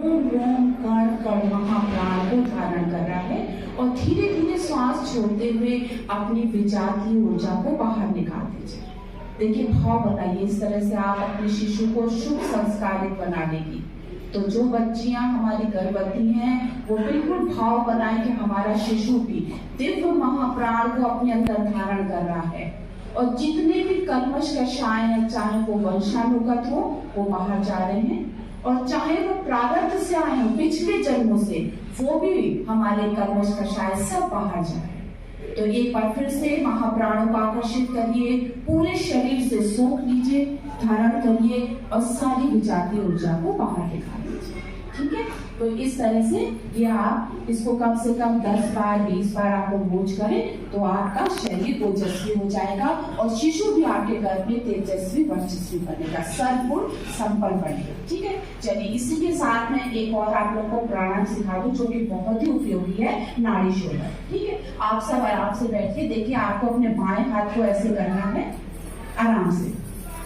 रोम कण कण महाप्राण को धारण कर रहा है और धीरे धीरे श्वास छोड़ते हुए अपनी विचार की ऊर्जा को बाहर निकाल दीजिए। देखिए भाव बताइए, इस तरह से आप अपने शिशु को शुभ संस्कारित बना लेगी। तो जो बच्चियां हमारी गर्भवती हैं वो बिल्कुल भाव बनाए कि हमारा शिशु भी दिव्य महाप्राण को अपने अंदर धारण कर रहा है और जितने भी कल्मश कषाय हैं, चाहे वो वंशानुगत हो, वो बाहर जा रहे हैं, और चाहे वो प्रारब्ध से आए हो पिछले जन्मों से, वो भी हमारे कल्मश कषाय सब बाहर जा रहे हैं। तो एक बार फिर से महाप्राणों को आकर्षित करिए, पूरे शरीर से सोख लीजिए, धारण करिए और सारी विजातीय ऊर्जा को बाहर निकाल दीजिए। ठीक है, तो इस तरह से ये आप इसको कम से कम 10 बार 20 बार आप लोग रोज करें तो आपका शरीर ओजस्वी हो जाएगा और शिशु भी आपके गर्भ में तेजस्वी वर्चस्वी बनेगा, सर्वगुण संपन्न बनेगा। ठीक है, चलिए इसी के साथ में एक और आप लोग को प्राणायाम सिखा दूं जो कि बहुत ही उपयोगी है, नाड़ी शोधन। ठीक है, आप सब आराम से बैठिए। देखिए आपको अपने बाएं हाथ को ऐसे करना है आराम से।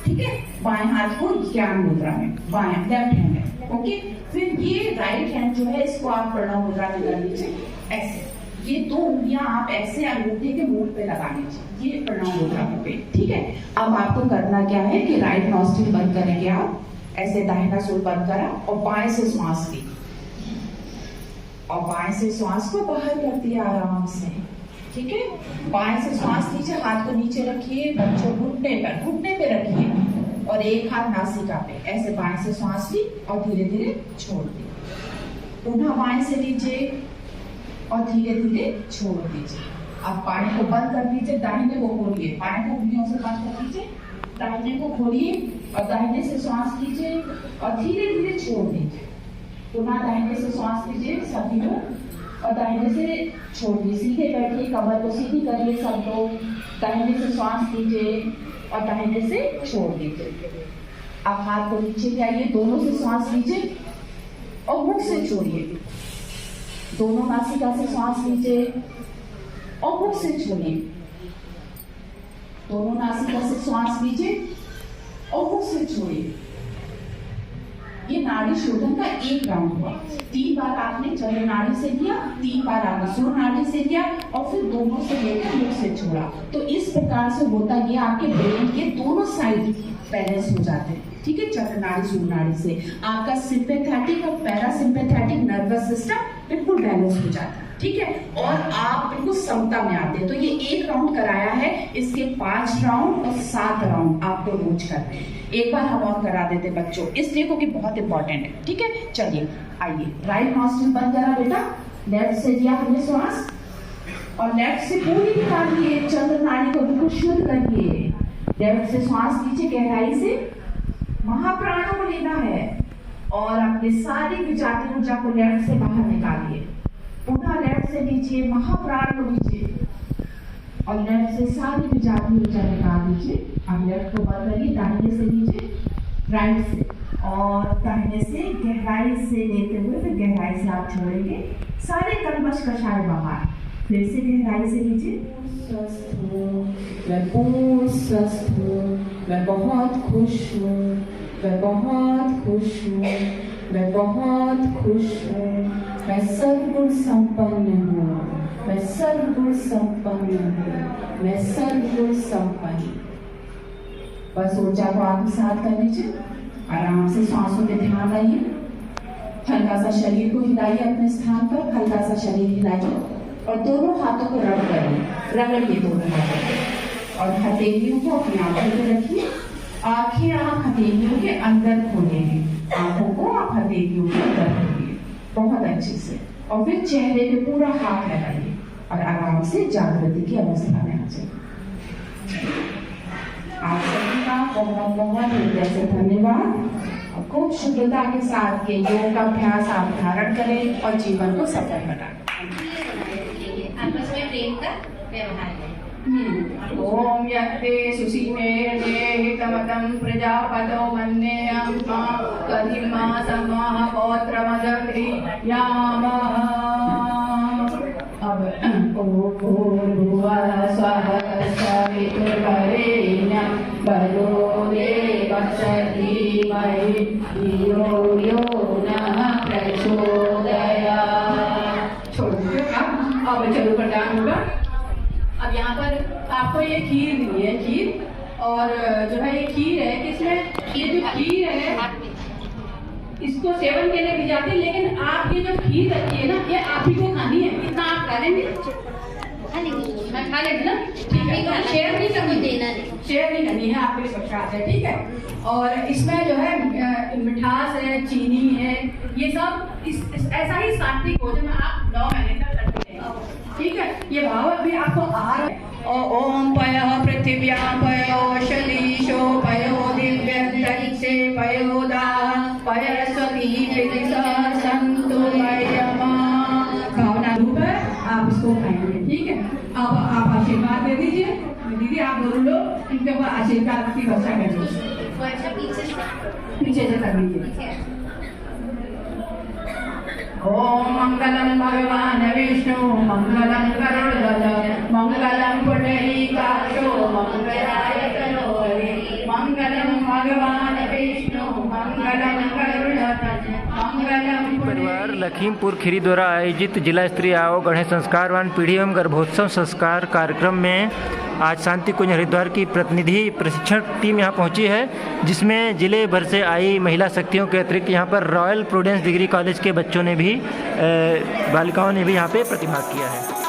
ठीक है, बाएं हाथ को ज्ञान मुद्रा में, बाएं लेफ्ट हैंड में। ओके, फिर ये राइट हैंड जो है इसको आप प्रणव मुद्रा में कर लीजिए ऐसे। ये 2 उंगलियां आप ऐसे अंगूठे के मुंह पे लगा लीजिए, ये प्रणव मुद्रा पे। ठीक है, अब आपको करना क्या है कि राइट नॉस्ट्रिल बंद करेंगे आप, ऐसे दाहिना सूल बंद करा और बाएं से श्वास ली और बाएं से श्वास को बाहर कर दिया आराम से। ठीक है, बाएं से श्वास लीजिए, हाथ को नीचे रखिए, बच्चों घुटने पे रखिए और एक हाथ नासिका पे, ऐसे बाएं से श्वास ली और धीरे धीरे छोड़ दी। पुनः बाएं से लीजिए और धीरे धीरे छोड़ दीजिए। अब बाएं को बंद कर दीजिए, दाहिने को खोलिए, बाएं को उंगलियों से बंद कर दीजिए, दाहिने को खोलिए और दाहिने से श्वास लीजिए और धीरे धीरे छोड़ दीजिए। पुनः दाहिने से श्वास लीजिए सभी लोग और दाहिने से छोड़िए। सीधे बैठिए, कमर को सीधी करिए सब लोग, दाहिने से श्वास लीजिए और दाहिने से छोड़ दीजिए। अब हाथ को नीचे ले आइए, दोनों से श्वास लीजिए और मुख से छोड़िए। दोनों नासिका से श्वास लीजिए और मुख से छोड़िए। दोनों नासिका से श्वास लीजिए और मुख से छोड़िए। ये नाड़ी शोधन का एक राउंड हुआ। 3 बार आपने चरण नाड़ी से लिया, 3 बार आपने सुर नाड़ी से लिया और फिर दोनों से लेकर मुख से छोड़ा। तो इस प्रकार से होता ये आपके ब्रेन के दोनों साइड बैलेंस हो जाते हैं। ठीक है, चरण नाड़ी सुर नाड़ी से आपका सिंपैथेटिक और पैरासिम्पैथेटिक नर्वस सिस्टम बिल्कुल बैलेंस हो जाता है। ठीक है, और आप बिल्कुल समता में आते हैं। तो ये 1 राउंड कराया है, इसके 5 राउंड और 7 राउंड आपको रोज करते हैं। एक बार हम और करा देते बच्चों, इसलिए क्योंकि बहुत इंपॉर्टेंट है। ठीक है, चलिए आइए, राइट नॉस्ट्रिल बंद करा बेटा, लेफ्ट से लिया हमने श्वास और लेफ्ट से पूरी निकालिए, चंद्र नाड़ी को बिल्कुल शुद्ध करिए। लेफ्ट से श्वास लीजिए, गहराई से महाप्राणों को लेना है और अपनी सारी विजातीय ऊर्जा को लेफ्ट से बाहर निकालिए। पुनः लेफ्ट से लीजिए, महाप्राण को लीजिए और लेफ्ट से सारी विजातीय ऊर्जा निकाल दीजिए। अब लेफ्ट को बंद करिए, दाहिने से लीजिए, राइट से और दाहिने से गहराई से लेते हुए फिर गहराई से आप छोड़ेंगे सारे कल्मश कषाय बाहर। फिर से गहराई से लीजिए। स्वस्थ हूँ, मैं पूर्ण स्वस्थ हूँ, मैं बहुत खुश हूँ, मैं बहुत खुश हूँ, मैं बहुत खुश हूँ, मैं सर्वगुण संपन्न हूँ, मैं सर्वगुण संपन्न हूँ, मैं सर्वगुण संपन्न। बस ऊर्जा को आत्मसात कर लीजिए, आराम से सांसों पे ध्यान लाइए, हल्का सा शरीर को हिलाइए, अपने स्थान पर हल्का सा शरीर हिलाइए और दोनों हाथों को रब करिए, रगड़िए दोनों हाथों और हथेलियों को अपनी आंखों पे रखिए। आंखें आप हथेलियों के अंदर खोलेंगे, आंखों को आप हथेलियों के अंदर खोलिए बहुत अच्छे से और फिर चेहरे पे पूरा हाथ लगाइए और आराम से जागृति की अवस्था में आ जाइए। आप सभी का बहुत बहुत हृदय से धन्यवाद और खूब शुद्धता के साथ ये योग का अभ्यास आप धारण करें और जीवन को सफल बनाएं। आपस में प्रेम का व्यवहार करें। ओम यत्ते सुसीमे हितमतं प्रजापतो मन्येयं करिमा समाह पौत्रमदग्रि यामः। अब भूर्भुवः स्वः सवितुर्वरेण्यं भर्गो देवस्य धीमहि धियो यो नः प्रचोदयात्। छोड़ दीजिए अब चलो प्रदान होगा। अब यहाँ पर आपको ये खीर दी है, खीर, और जो है ये खीर है, इसमें ये जो खीर है इसको सेवन के लिए दी जाती है, लेकिन आप ये जो खीर रखी है ना, ये आप ही को खानी है। इतना आप खा लेंगे? खा लेंगे ना, ठीक है। तो शेयर नहीं करनी, शेयर नहीं करनी है, आपके लिए प्रसाद है, ठीक है। और इसमें जो है मिठास है, चीनी है, ये सब ऐसा ही सात्विक भोजन आप 9 महीने तक करते हैं, ठीक है। ये भाव अभी आपको आहार है। ओम पयो पृथिव्यां पयो शलीशो पयो दिव्यंतरिक्षे पयोदा पयस्वती विदिशा संतु मय्यमा। भावना रूप है, आप इसको खाएंगे, ठीक है। अब आप आशीर्वाद दे दीजिए। दीदी आप दोनों लोग इनके ऊपर आशीर्वाद की वर्षा कर दीजिए, पीछे से कर लीजिए। ओम मंगलम भगवान विष्णु मंगलम गरुड़ध्वज मंगलम पुंडरीकाक्षो मंगलाय तनोहरि मंगलम भगवान विष्णु मंगलम गरुड़ध्वज मंगलम। परिवार लखीमपुर खीरी द्वारा आयोजित जिला स्तरीय आओ गणेश संस्कारवान पीढ़ी एवं गर्भोत्सव संस्कार कार्यक्रम में आज शांति कुंज हरिद्वार की प्रतिनिधि प्रशिक्षण टीम यहाँ पहुँची है, जिसमें जिले भर से आई महिला शक्तियों के अतिरिक्त यहाँ पर रॉयल प्रूडेंस डिग्री कॉलेज के बच्चों ने भी बालिकाओं ने भी यहाँ पे प्रतिभाग किया है।